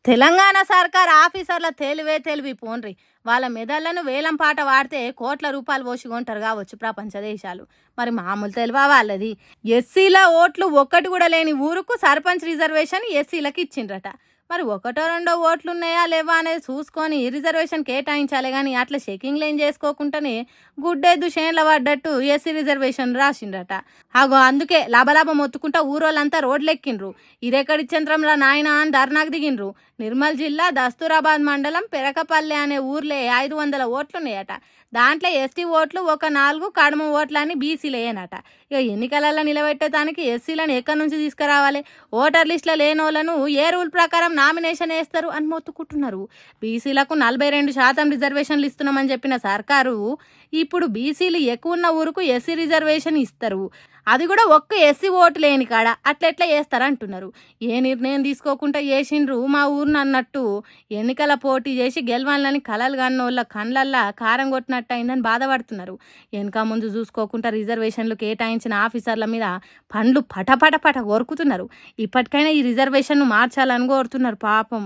తెలంగాణ సర్కార్ ఆఫీసర్ల తెలివి పోన్రి. వాళ్ళ మెదళ్లను వేలం పాట వాడితే కోట్ల రూపాయలు పోసి కొంటారు కావచ్చు ప్రపంచ దేశాలు. మరి మామూలు తెలివా వాళ్ళది? ఎస్సీల ఓట్లు ఒక్కటి కూడా లేని ఊరుకు సర్పంచ్ రిజర్వేషన్ ఎస్సీలకు ఇచ్చిండ్రట. మరి ఒకటో రెండో ఓట్లు ఉన్నాయా లేవా అనేది చూసుకొని రిజర్వేషన్ కేటాయించాలి. కానీ అట్లా చెకింగ్లు ఏం చేసుకోకుండానే గుడ్డెద్దు చేన్ల పడ్డట్టు ఎస్సీ రిజర్వేషన్ రాసిండ్రట. అగో అందుకే లాభలాభం మొత్తుకుంటా ఊరోళ్ళంతా రోడ్లెక్కిండ్రు. ఇదెక్కడిచ్చంత్రంలో నాయన అని ధర్నాకు దిగిండ్రు. నిర్మల్ జిల్లా దస్తూరాబాద్ మండలం పెరకపల్లె అనే ఊర్లే 500 ఓట్లున్నాయట. దాంట్లో ఎస్టీ ఓట్లు ఒక 4, కడుమ ఓట్లని బీసీలేనట. ఇక ఎన్నికలలో నిలబెట్టేదానికి ఎస్సీలను ఎక్కడి నుంచి తీసుకురావాలి? ఓటర్ లిస్టులో లేనోళ్లను ఏ రూల్ ప్రకారం నామినేషన్ వేస్తారు అని మొత్తుకుంటున్నారు. బీసీలకు 42% రిజర్వేషన్లు ఇస్తున్నామని చెప్పిన సర్కారు ఇప్పుడు బీసీలు ఎక్కువ ఉన్న ఊరుకు ఎస్సీ రిజర్వేషన్ ఇస్తారు. అది కూడా ఒక్క ఎస్సీ ఓటు లేని కాడ అట్లెట్లా చేస్తారంటున్నారు. ఏ నిర్ణయం తీసుకోకుండా చేసిండ్రు మా ఊరిని అన్నట్టు ఎన్నికల పోటీ చేసి గెలవాలని కలలు కన్నోళ్ళ కండ్లల్లా కారం కొట్టినట్టు అయిందని బాధపడుతున్నారు. వెనక ముందు చూసుకోకుండా రిజర్వేషన్లు కేటాయించిన ఆఫీసర్ల మీద పండ్లు పటపట కొరుకుతున్నారు. ఇప్పటికైనా ఈ రిజర్వేషన్ను మార్చాలని కోరుతున్నారు పాపం.